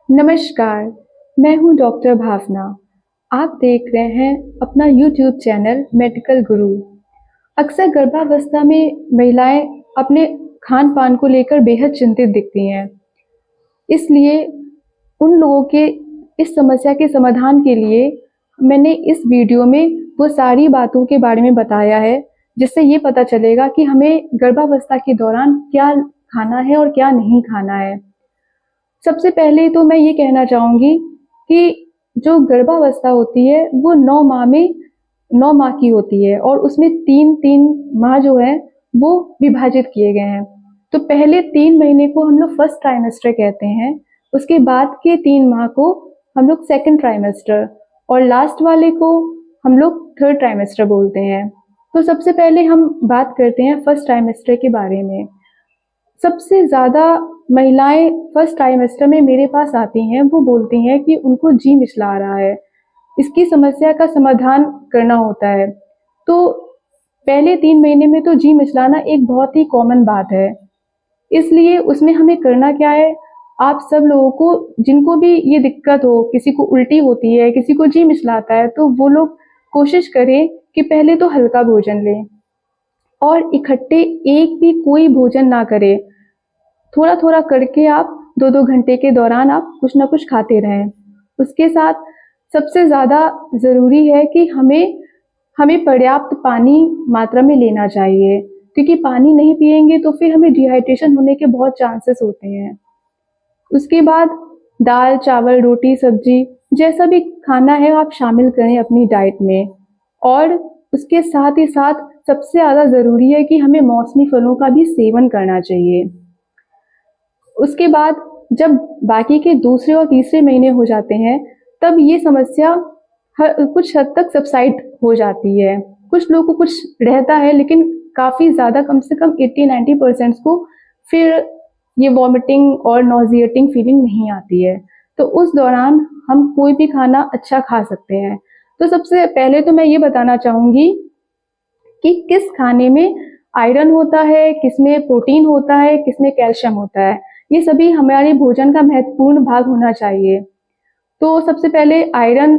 नमस्कार, मैं हूँ डॉक्टर भावना। आप देख रहे हैं अपना यूट्यूब चैनल मेडिकल गुरु। अक्सर गर्भावस्था में महिलाएं अपने खान पान को लेकर बेहद चिंतित दिखती हैं। इसलिए उन लोगों के इस समस्या के समाधान के लिए मैंने इस वीडियो में वो सारी बातों के बारे में बताया है, जिससे ये पता चलेगा कि हमें गर्भावस्था के दौरान क्या खाना है और क्या नहीं खाना है। सबसे पहले तो मैं ये कहना चाहूँगी कि जो गर्भावस्था होती है वो 9 माह की होती है और उसमें 3-3 माह जो है वो विभाजित किए गए हैं। तो पहले 3 महीने को हम लोग फर्स्ट ट्राइमेस्टर कहते हैं, उसके बाद के 3 माह को हम लोग सेकंड ट्राइमेस्टर और लास्ट वाले को हम लोग थर्ड ट्राइमेस्टर बोलते हैं। तो सबसे पहले हम बात करते हैं फर्स्ट ट्राइमेस्टर के बारे में। सबसे ज़्यादा महिलाएं फर्स्ट ट्राइमेस्टर में मेरे पास आती हैं, वो बोलती हैं कि उनको जी मिचला रहा है, इसकी समस्या का समाधान करना होता है। तो पहले 3 महीने में तो जी मिचलाना एक बहुत ही कॉमन बात है, इसलिए उसमें हमें करना क्या है, आप सब लोगों को जिनको भी ये दिक्कत हो, किसी को उल्टी होती है, किसी को जी मिचलाता है, तो वो लोग कोशिश करें कि पहले तो हल्का भोजन लें और इकट्ठे एक भी कोई भोजन ना करें। थोड़ा थोड़ा करके आप 2-2 घंटे के दौरान आप कुछ ना कुछ खाते रहें। उसके साथ सबसे ज़्यादा ज़रूरी है कि हमें हमें पर्याप्त पानी मात्रा में लेना चाहिए, क्योंकि पानी नहीं पिएंगे तो फिर हमें डिहाइड्रेशन होने के बहुत चांसेस होते हैं। उसके बाद दाल, चावल, रोटी, सब्जी जैसा भी खाना है आप शामिल करें अपनी डाइट में। और उसके साथ ही साथ सबसे ज़्यादा ज़रूरी है कि हमें मौसमी फलों का भी सेवन करना चाहिए। उसके बाद जब बाकी के दूसरे और तीसरे महीने हो जाते हैं, तब ये समस्या कुछ हद तक सबसाइड हो जाती है। कुछ लोगों को कुछ रहता है, लेकिन काफ़ी ज़्यादा, कम से कम 80-90% को फिर ये वॉमिटिंग और नॉजिएटिंग फीलिंग नहीं आती है। तो उस दौरान हम कोई भी खाना अच्छा खा सकते हैं। तो सबसे पहले तो मैं ये बताना चाहूँगी कि किस खाने में आयरन होता है, किसमें प्रोटीन होता है, किसमें कैल्शियम होता है। ये सभी हमारे भोजन का महत्वपूर्ण भाग होना चाहिए। तो सबसे पहले आयरन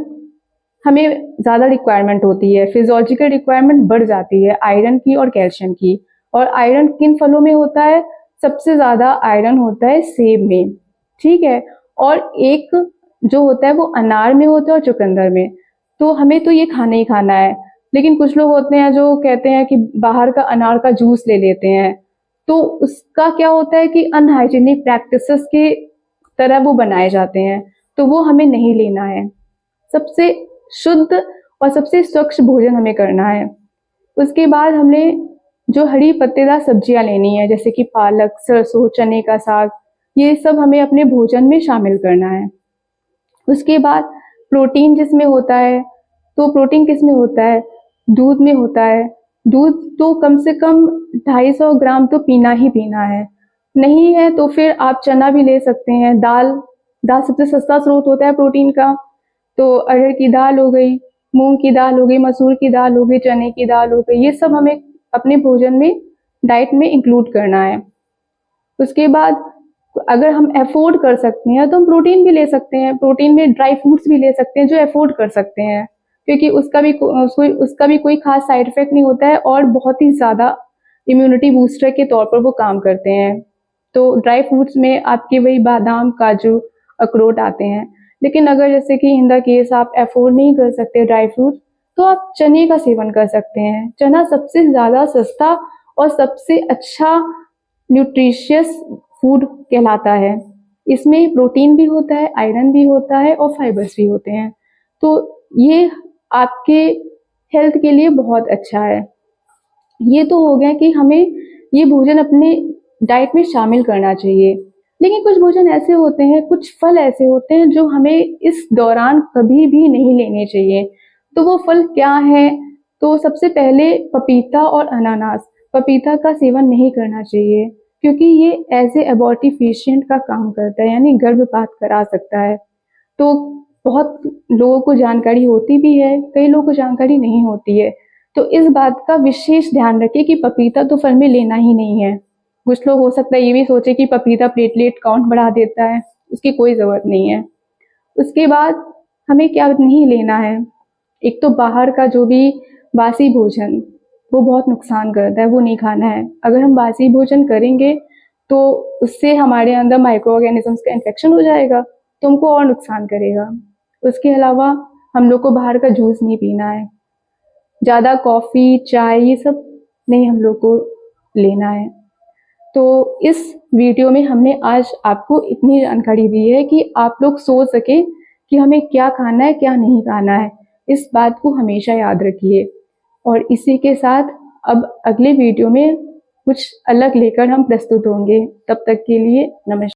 हमें ज़्यादा रिक्वायरमेंट होती है, फिजियोलॉजिकल रिक्वायरमेंट बढ़ जाती है आयरन की और कैल्शियम की। और आयरन किन फलों में होता है? सबसे ज़्यादा आयरन होता है सेब में, ठीक है। और एक जो होता है वो अनार में होता है और चुकंदर में। तो हमें तो ये खाना ही खाना है। लेकिन कुछ लोग होते हैं जो कहते हैं कि बाहर का अनार का जूस ले लेते हैं, तो उसका क्या होता है कि अनहाइजीनिक प्रैक्टिसेस के तरह वो बनाए जाते हैं, तो वो हमें नहीं लेना है। सबसे शुद्ध और सबसे स्वच्छ भोजन हमें करना है। उसके बाद हमें जो हरी पत्तेदार सब्जियां लेनी है, जैसे कि पालक, सरसों, चने का साग, ये सब हमें अपने भोजन में शामिल करना है। उसके बाद प्रोटीन जिसमें होता है, तो प्रोटीन किस में होता है? दूध में होता है। दूध तो कम से कम 250 ग्राम तो पीना ही पीना है। नहीं है तो फिर आप चना भी ले सकते हैं। दाल दाल सबसे सस्ता स्रोत होता है प्रोटीन का। तो अरहर की दाल हो गई, मूंग की दाल हो गई, मसूर की दाल हो गई, चने की दाल हो गई, ये सब हमें अपने भोजन में, डाइट में इंक्लूड करना है। उसके बाद अगर हम अफोर्ड कर सकते हैं तो हम प्रोटीन भी ले सकते हैं। प्रोटीन में ड्राई फ्रूट्स भी ले सकते हैं जो अफोर्ड कर सकते हैं, क्योंकि उसका भी कोई खास साइड इफेक्ट नहीं होता है और बहुत ही ज़्यादा इम्यूनिटी बूस्टर के तौर पर वो काम करते हैं। तो ड्राई फ्रूट्स में आपके वही बादाम, काजू, अखरोट आते हैं। लेकिन अगर जैसे कि इन द केस आप अफोर्ड नहीं कर सकते ड्राई फ्रूट, तो आप चने का सेवन कर सकते हैं। चना सबसे ज़्यादा सस्ता और सबसे अच्छा न्यूट्रिशियस फूड कहलाता है। इसमें प्रोटीन भी होता है, आयरन भी होता है और फाइबर्स भी होते हैं। तो ये आपके हेल्थ के लिए बहुत अच्छा है। ये तो हो गया कि हमें ये भोजन अपने डाइट में शामिल करना चाहिए। लेकिन कुछ भोजन ऐसे होते हैं, कुछ फल ऐसे होते हैं जो हमें इस दौरान कभी भी नहीं लेने चाहिए। तो वो फल क्या है? तो सबसे पहले पपीता और अनानास। पपीता का सेवन नहीं करना चाहिए, क्योंकि ये एज ए एबॉर्टिफिशिएंट का काम करता है, यानी गर्भपात करा सकता है। तो बहुत लोगों को जानकारी होती भी है, कई लोगों को जानकारी नहीं होती है। तो इस बात का विशेष ध्यान रखें कि पपीता तो फल में लेना ही नहीं है। कुछ लोग हो सकता है ये भी सोचे कि पपीता प्लेटलेट काउंट बढ़ा देता है, उसकी कोई ज़रूरत नहीं है। उसके बाद हमें क्या नहीं लेना है, एक तो बाहर का जो भी बासी भोजन वो बहुत नुकसान करता है, वो नहीं खाना है। अगर हम बासी भोजन करेंगे तो उससे हमारे अंदर माइक्रो ऑर्गेनिजम्स का इन्फेक्शन हो जाएगा, तो हमको और नुकसान करेगा। उसके अलावा हम लोग को बाहर का जूस नहीं पीना है, ज़्यादा कॉफ़ी चाय ये सब नहीं हम लोग को लेना है। तो इस वीडियो में हमने आज आपको इतनी जानकारी दी है कि आप लोग सोच सके कि हमें क्या खाना है क्या नहीं खाना है। इस बात को हमेशा याद रखिए। और इसी के साथ अब अगले वीडियो में कुछ अलग लेकर हम प्रस्तुत होंगे। तब तक के लिए नमस्कार।